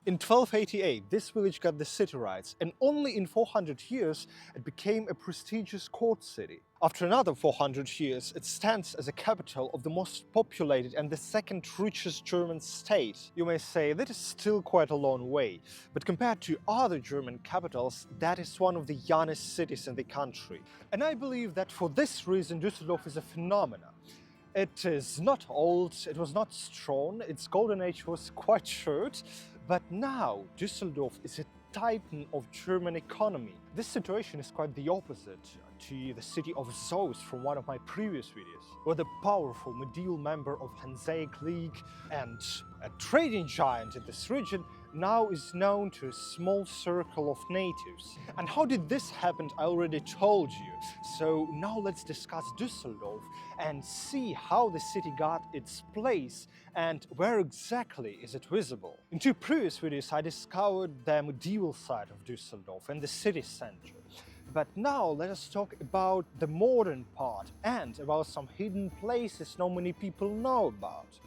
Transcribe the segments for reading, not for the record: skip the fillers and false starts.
In 1288, this village got the city rights, and only in 400 years it became a prestigious court city. After another 400 years, it stands as a capital of the most populated and the second richest German state. You may say that is still quite a long way, but compared to other German capitals, that is one of the youngest cities in the country. And I believe that for this reason Düsseldorf is a phenomenon. It is not old, it was not strong, its golden age was quite short, but now Düsseldorf is a titan of German economy. This situation is quite the opposite to the city of Soest from one of my previous videos, where the powerful medieval member of Hanseatic League and a trading giant in this region now is known to a small circle of natives. And how did this happen? I already told you. So now let's discuss Düsseldorf and see how the city got its place and where exactly is it visible. In two previous videos I discovered the medieval side of Düsseldorf and the city center. But now let us talk about the modern part and about some hidden places not many people know about.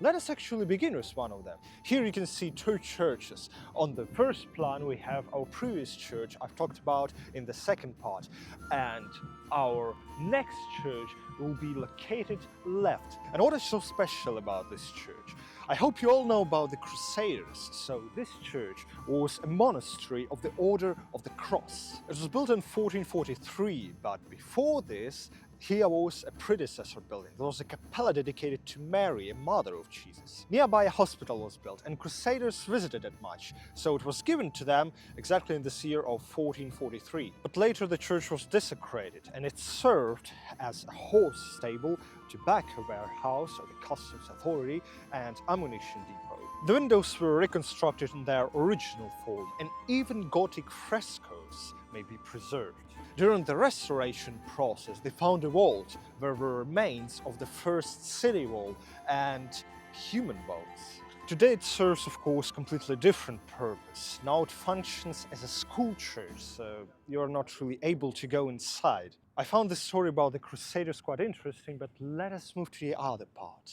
Let us actually begin with one of them. Here you can see two churches. On the first plan we have our previous church I've talked about in the second part, and our next church will be located left. And what is so special about this church? I hope you all know about the Crusaders. So this church was a monastery of the Order of the Cross. It was built in 1443, but before this here was a predecessor building. There was a capella dedicated to Mary, a mother of Jesus. Nearby a hospital was built and Crusaders visited it much, so it was given to them exactly in this year of 1443. But later the church was desecrated and it served as a horse stable, tobacco warehouse of the customs authority and ammunition depot. The windows were reconstructed in their original form and even Gothic frescoes may be preserved. During the restoration process, they found a vault where were remains of the first city wall and human bones. Today it serves, of course, completely different purpose. Now it functions as a school church, so you're not really able to go inside. I found this story about the Crusaders quite interesting, but let us move to the other part.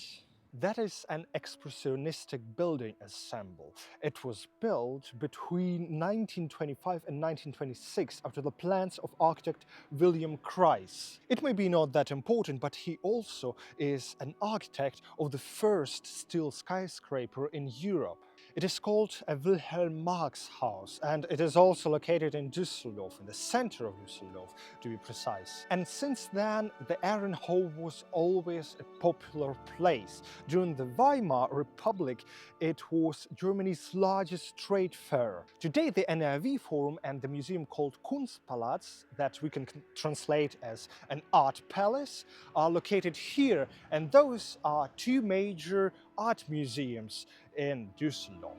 That is an expressionistic building ensemble. It was built between 1925 and 1926 after the plans of architect William Kreis. It may be not that important, but he also is an architect of the first steel skyscraper in Europe. It is called a Wilhelm Marx house, and it is also located in Düsseldorf, in the center of Düsseldorf to be precise. And since then, the Ehrenhof was always a popular place. During the Weimar Republic, it was Germany's largest trade fair. Today, the NRW Forum and the museum called Kunstpalast, that we can translate as an art palace, are located here, and those are two major art museums in Düsseldorf.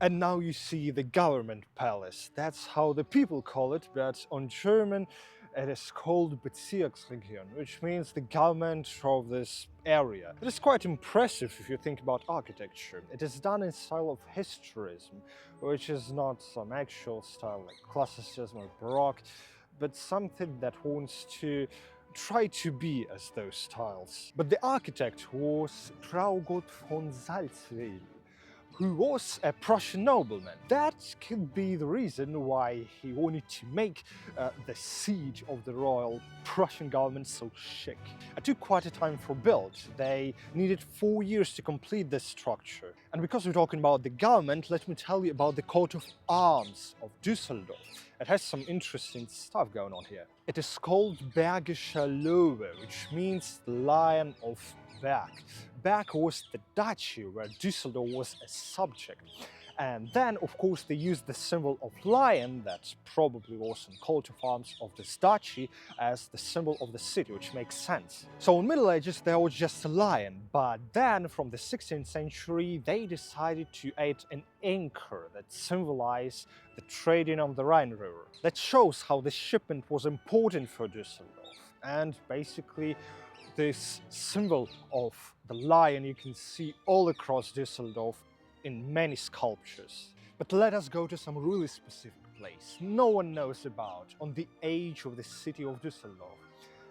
And now you see the government palace. That's how the people call it, but on German it is called Bezirksregierung, which means the government of this area. It is quite impressive if you think about architecture. It is done in style of historicism, which is not some actual style like classicism or Baroque, but something that wants to try to be as those styles. But the architect was Traugott von Salzwedel, who was a Prussian nobleman. That could be the reason why he wanted to make the siege of the royal Prussian government so chic. It took quite a time for build. They needed 4 years to complete this structure. And because we're talking about the government, let me tell you about the coat of arms of Düsseldorf. It has some interesting stuff going on here. It is called Bergischer Löwe, which means the Lion of Berg. Berg was the duchy where Düsseldorf was a subject. And then, of course, they used the symbol of lion that probably was in coat of arms of this duchy as the symbol of the city, which makes sense. So in Middle Ages, there was just a lion, but then from the 16th century, they decided to add an anchor that symbolized the trading on the Rhine River. That shows how the shipment was important for Düsseldorf. And basically, this symbol of the lion you can see all across Düsseldorf in many sculptures. But let us go to some really specific place no one knows about on the edge of the city of Düsseldorf.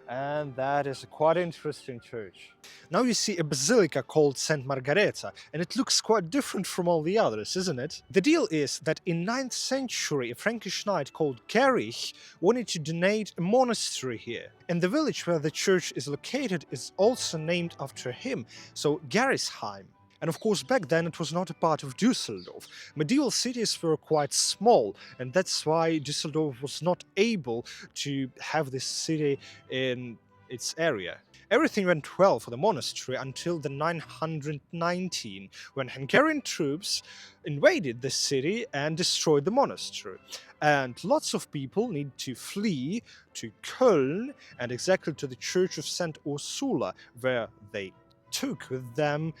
And that is a quite interesting church. Now you see a basilica called St. Margareta, and it looks quite different from all the others, isn't it? The deal is that in 9th century, a Frankish knight called Gerich wanted to donate a monastery here. And the village where the church is located is also named after him, so Gerresheim. And of course, back then it was not a part of Düsseldorf. Medieval cities were quite small, and that's why Düsseldorf was not able to have this city in its area. Everything went well for the monastery until the 919, when Hungarian troops invaded the city and destroyed the monastery. And lots of people need to flee to Köln and exactly to the Church of St. Ursula, where they took with them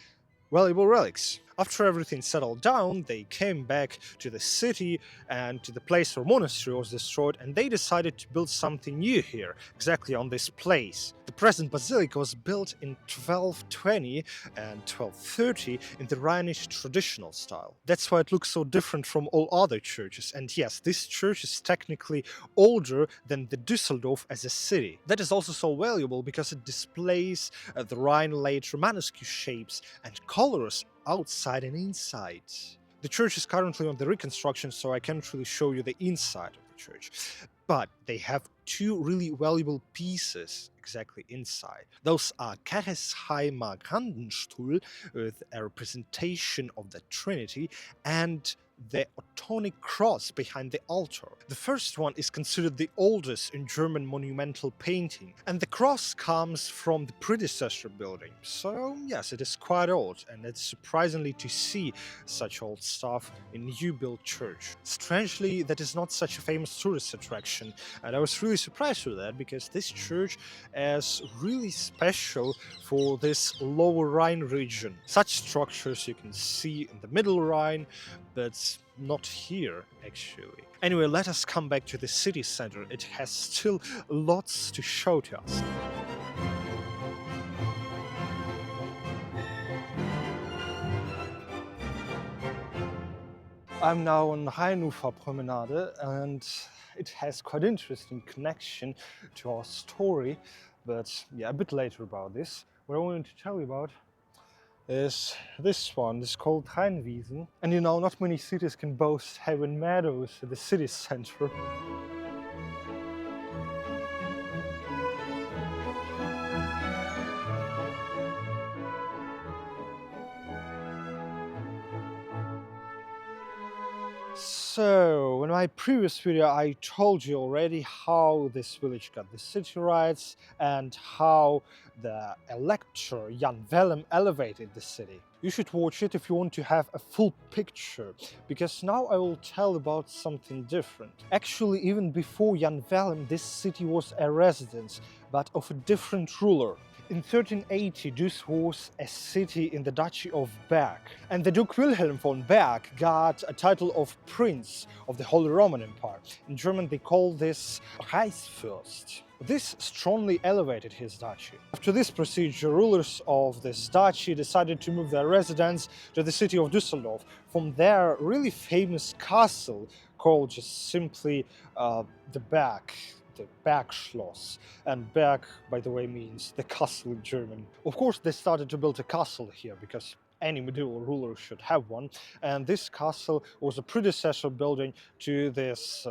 valuable relics. After everything settled down, they came back to the city and to the place where monastery was destroyed, and they decided to build something new here, exactly on this place. The present basilica was built in 1220 and 1230 in the Rhinish traditional style. That's why it looks so different from all other churches, and yes, this church is technically older than the Düsseldorf as a city. That is also so valuable because it displays the Rhine late Romanesque shapes and colors outside and inside. The church is currently under reconstruction, so I can't really show you the inside of the church. But they have two really valuable pieces exactly inside. Those are Gerresheimer Grandenstuhl, with a representation of the Trinity, and the Ottonic cross behind the altar. The first one is considered the oldest in German monumental painting, and the cross comes from the predecessor building. So yes, it is quite old, and it's surprisingly to see such old stuff in new built church. Strangely, that is not such a famous tourist attraction, and I was really surprised with that because this church is really special for this lower Rhine region. Such structures you can see in the middle Rhine, but not here actually. Anyway, let us come back to the city center. It has still lots to show to us. I'm now on Rheinufer Promenade, and it has quite interesting connection to our story, but yeah, a bit later about this. What I wanted to tell you about is this one. It's called Rheinwiesen. And you know, not many cities can boast having meadows at the city center. So, in my previous video I told you already how this village got the city rights and how the elector Jan Willem elevated the city. You should watch it if you want to have a full picture, because now I will tell about something different. Actually, even before Jan Willem, this city was a residence, but of a different ruler. In 1380, this was a city in the Duchy of Berg, and the Duke Wilhelm von Berg got a title of Prince of the Holy Roman Empire. In German they call this Reichsfürst. This strongly elevated his duchy. After this procedure, rulers of this duchy decided to move their residence to the city of Düsseldorf from their really famous castle called just simply the Berg. The Bergschloss, and Berg, by the way, means the castle in German. Of course, they started to build a castle here because any medieval ruler should have one, and this castle was a predecessor building to this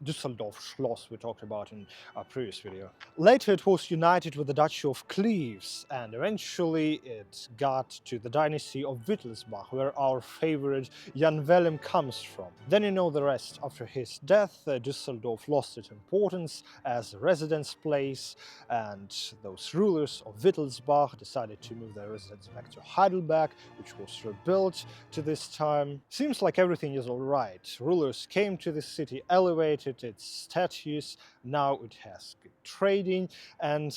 Düsseldorf Schloss we talked about in our previous video. Later it was united with the Duchy of Cleves, and eventually it got to the dynasty of Wittelsbach, where our favorite Jan Willem comes from. Then you know the rest. After his death, Düsseldorf lost its importance as a residence place, and those rulers of Wittelsbach decided to move their residence back to Heidelberg, which was rebuilt to this time. Seems like everything is alright. Rulers came to the city, elevated its status, now it has good trading, and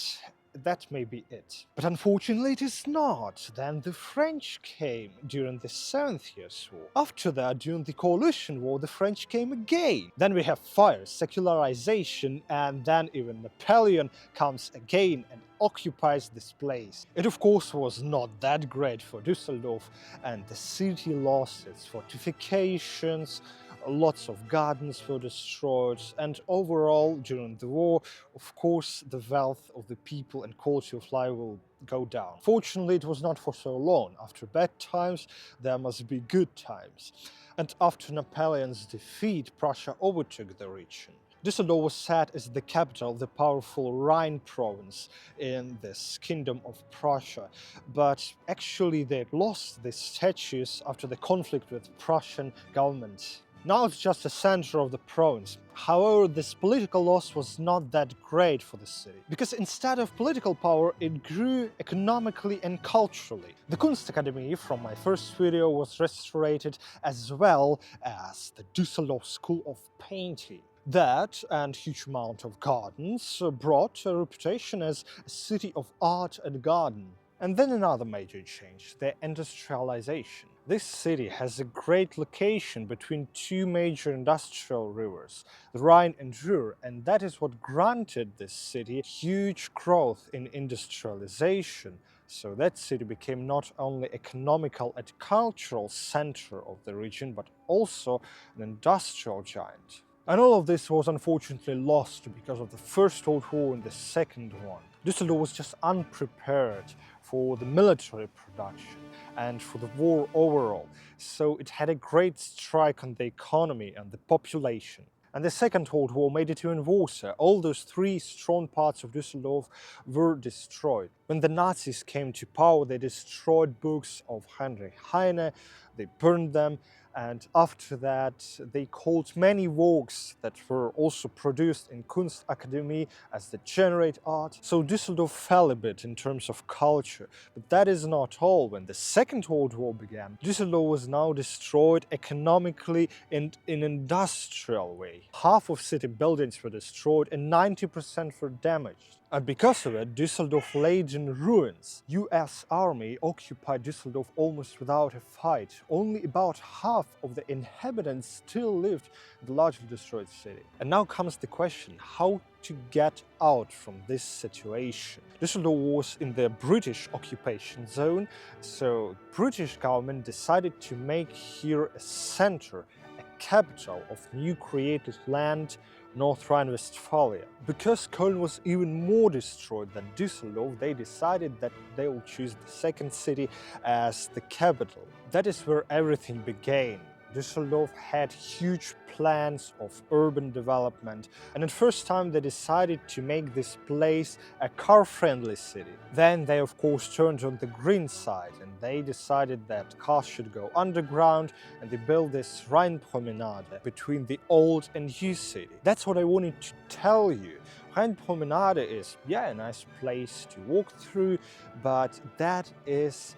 that may be it. But unfortunately it is not. Then the French came during the Seventh Years' War. After that, during the Coalition War, the French came again. Then we have fire, secularization, and then even Napoleon comes again and occupies this place. It of course was not that great for Düsseldorf, and the city lost its fortifications, lots of gardens were destroyed, and overall, during the war, of course, the wealth of the people and quality of life will go down. Fortunately, it was not for so long. After bad times, there must be good times. And after Napoleon's defeat, Prussia overtook the region. Düsseldorf was set as the capital of the powerful Rhine province in this kingdom of Prussia, but actually they lost this status after the conflict with Prussian government. Now it's just the center of the province. However, this political loss was not that great for the city, because instead of political power, it grew economically and culturally. The Kunstakademie from my first video was restored, as well as the Düsseldorf School of Painting. That and huge amount of gardens brought a reputation as a city of art and garden. And then another major change, the industrialization. This city has a great location between two major industrial rivers, the Rhine and Ruhr, and that is what granted this city huge growth in industrialization. So that city became not only economical and cultural center of the region, but also an industrial giant. And all of this was unfortunately lost because of the First World War and the Second one. Düsseldorf was just unprepared for the military production and for the war overall, so it had a great strike on the economy and the population. And the Second World War made it even worse. All those three strong parts of Düsseldorf were destroyed. When the Nazis came to power, they destroyed books of Heinrich Heine, they burned them, and after that they called many works that were also produced in Kunstakademie as degenerate art. So Düsseldorf fell a bit in terms of culture. But that is not all. When the Second World War began, Düsseldorf was now destroyed economically and in an industrial way. Half of city buildings were destroyed and 90% were damaged. And because of it, Düsseldorf lay in ruins. US Army occupied Düsseldorf almost without a fight. Only about half of the inhabitants still lived in the largely destroyed city. And now comes the question, how to get out from this situation. Düsseldorf was in the British occupation zone, so British government decided to make here a center, a capital of new created land, North Rhine-Westphalia. Because Köln was even more destroyed than Düsseldorf, they decided that they will choose the second city as the capital. That is where everything began. Düsseldorf had huge plans of urban development, and at first time they decided to make this place a car-friendly city. Then they of course turned on the green side, and they decided that cars should go underground, and they built this Rheinpromenade between the old and new city. That's what I wanted to tell you. Rheinpromenade is, yeah, a nice place to walk through, but that is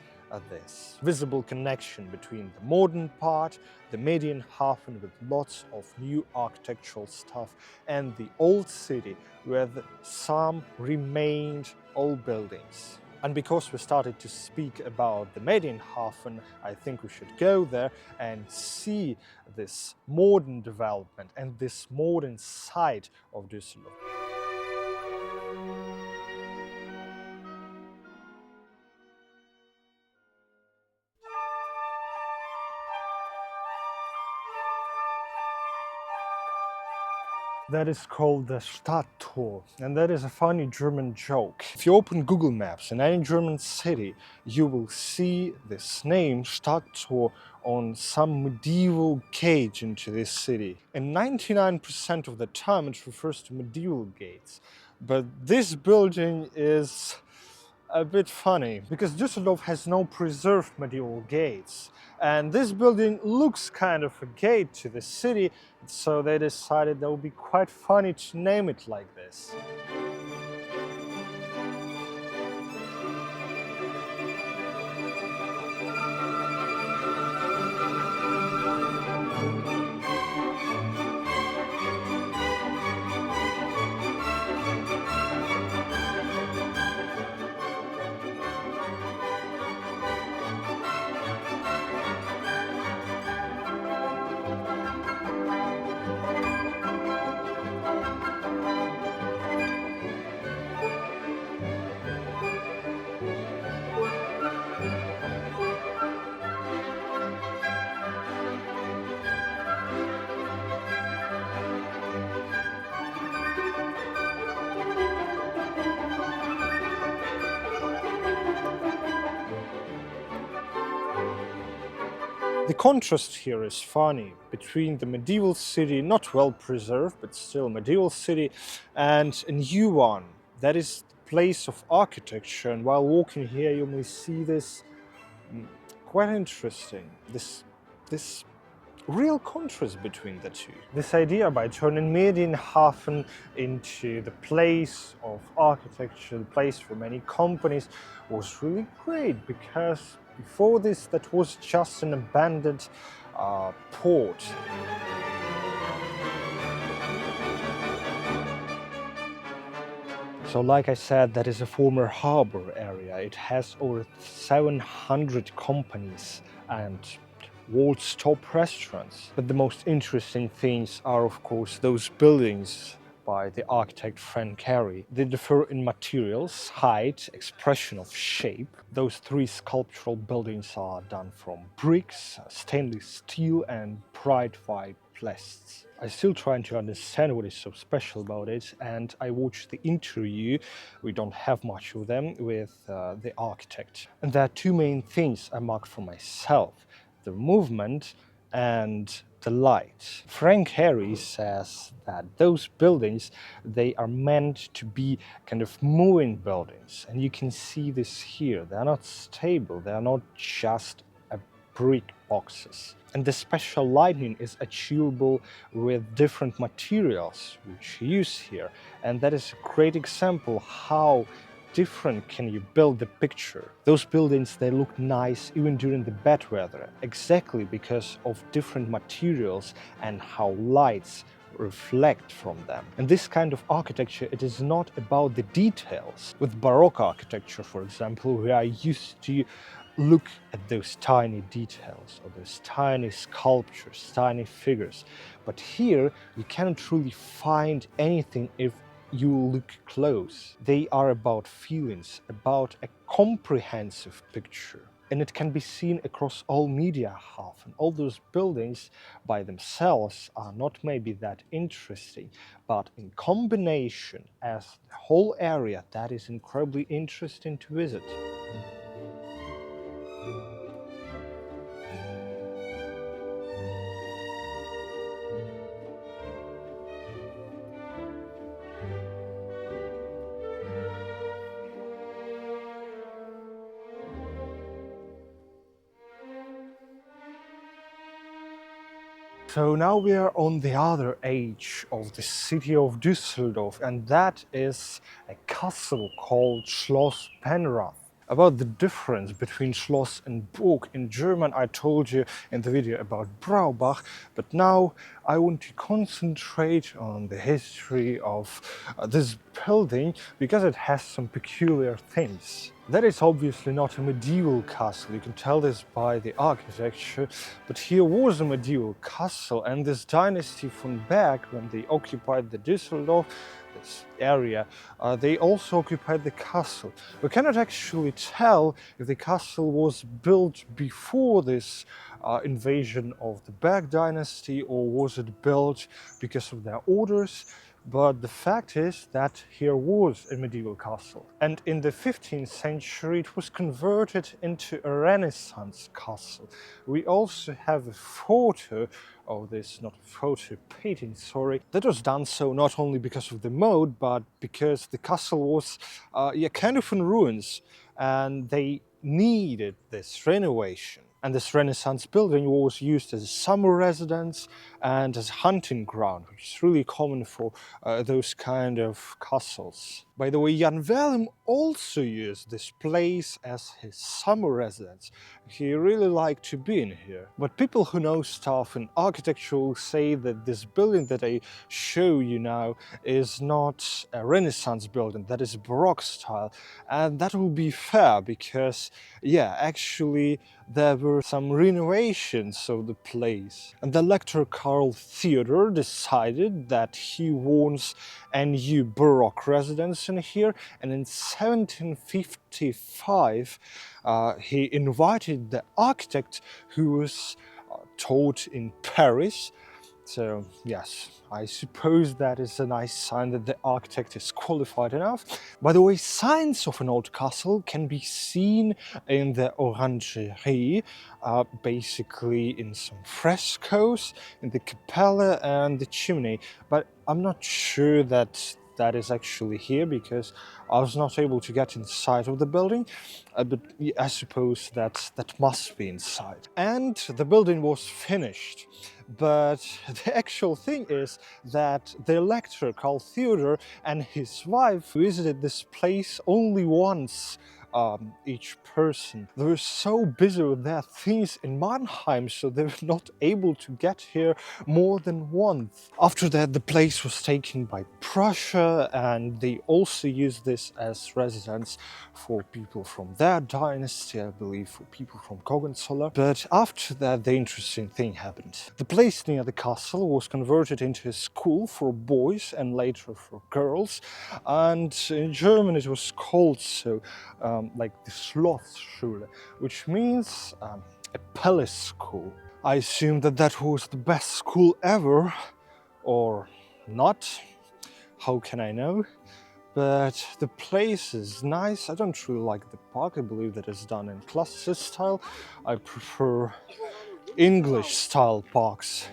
this visible connection between the modern part, the Medienhafen with lots of new architectural stuff, and the old city with some remained old buildings. And because we started to speak about the Medienhafen, I think we should go there and see this modern development and this modern side of Düsseldorf. That is called the Stadttor, and that is a funny German joke. If you open Google Maps in any German city, you will see this name, Stadttor, on some medieval gate into this city. And 99% of the time it refers to medieval gates. But this building is a bit funny because Düsseldorf has no preserved medieval gates, and this building looks kind of a gate to the city, so they decided that would be quite funny to name it like this. The contrast here is funny between the medieval city, not well preserved, but still medieval city, and a new one that is the place of architecture. And while walking here, you may see this quite interesting, this real contrast between the two. This idea by turning Medienhafen into the place of architecture, the place for many companies, was really great because before this, that was just an abandoned port. So like I said, that is a former harbor area. It has over 700 companies and world's top restaurants. But the most interesting things are, of course, those buildings by the architect Frank Gehry. They differ in materials, height, expression of shape. Those three sculptural buildings are done from bricks, stainless steel and bright white plasts. I'm still trying to understand what is so special about it, and I watched the interview, we don't have much of them, with the architect. And there are two main things I marked for myself: the movement and the light. Frank Gehry says that those buildings, they are meant to be kind of moving buildings, and you can see this here. They are not stable, they are not just brick boxes. And the special lighting is achievable with different materials which you use here, and that is a great example how different can you build the picture. Those buildings, they look nice even during the bad weather, exactly because of different materials and how lights reflect from them. And this kind of architecture, it is not about the details. With Baroque architecture, for example, we are used to look at those tiny details or those tiny sculptures, tiny figures. But here, you cannot truly find anything if you look close. They are about feelings, about a comprehensive picture. And it can be seen across all Medienhafen. All those buildings by themselves are not maybe that interesting, but in combination as the whole area, that is incredibly interesting to visit. So now we are on the other edge of the city of Düsseldorf, and that is a castle called Schloss Penrath. About the difference between Schloss and Burg in German, I told you in the video about Braubach, but now I want to concentrate on the history of this building because it has some peculiar things. That is obviously not a medieval castle, you can tell this by the architecture, but here was a medieval castle, and this dynasty von Berg, when they occupied the Düsseldorf, this area, they also occupied the castle. We cannot actually tell if the castle was built before this invasion of the Berg dynasty, or was it built because of their orders. But the fact is that here was a medieval castle, and in the 15th century it was converted into a Renaissance castle. We also have a photo of this, not a photo, painting, sorry, that was done so not only because of the mode, but because the castle was kind of in ruins, and they needed this renovation. And this Renaissance building was used as a summer residence and as a hunting ground, which is really common for those kind of castles. By the way, Jan Willem also used this place as his summer residence. He really liked to be in here. But people who know stuff in architecture will say that this building that I show you now is not a Renaissance building, that is Baroque style. And that will be fair because, yeah, actually there were some renovations of the place. And the Elector Karl Theodor decided that he wants a new Baroque residence in here, and in 1755 he invited the architect who was taught in Paris. So yes, I suppose that is a nice sign that the architect is qualified enough. By the way, signs of an old castle can be seen in the Orangerie, basically in some frescoes, in the Kapelle and the chimney. But I'm not sure that that is actually here because I was not able to get inside of the building, but I suppose that must be inside. And the building was finished. But the actual thing is that the Elector Karl Theodor and his wife visited this place only once. Each person. They were so busy with their things in Mannheim, so they were not able to get here more than once. After that, the place was taken by Prussia, and they also used this as residence for people from their dynasty, I believe, for people from Hohenzollern. But after that, the interesting thing happened. The place near the castle was converted into a school for boys and later for girls, and in German it was called so, like the Schlossschule, which means a palace school. I assume that that was the best school ever, or not. How can I know? But the place is nice. I don't really like the park. I believe that it's done in classicist style. I prefer English style parks.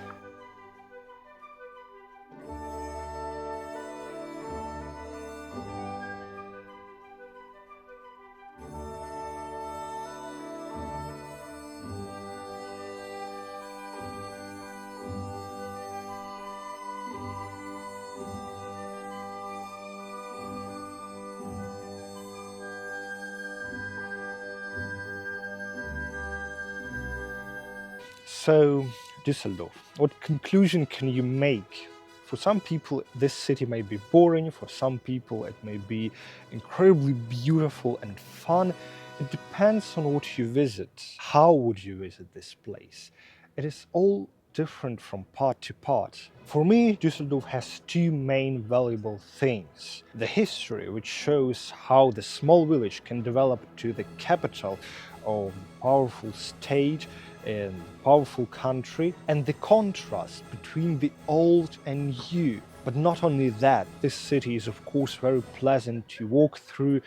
So, Düsseldorf, what conclusion can you make? For some people, this city may be boring, for some people it may be incredibly beautiful and fun. It depends on what you visit. How would you visit this place? It is all different from part to part. For me, Düsseldorf has two main valuable things. The history, which shows how the small village can develop to the capital of a powerful state in a powerful country, and the contrast between the old and new. But not only that, this city is of course very pleasant to walk through.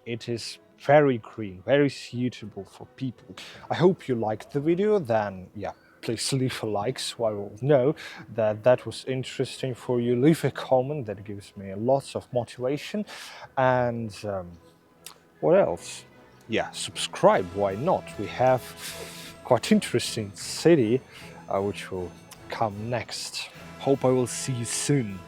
It is very green, very suitable for people. I hope you liked the video. Then yeah, please leave a like so I will know that that was interesting for you. Leave a comment, that gives me lots of motivation. And what else? Yeah, subscribe, why not? We have quite interesting city which will come next. Hope I will see you soon.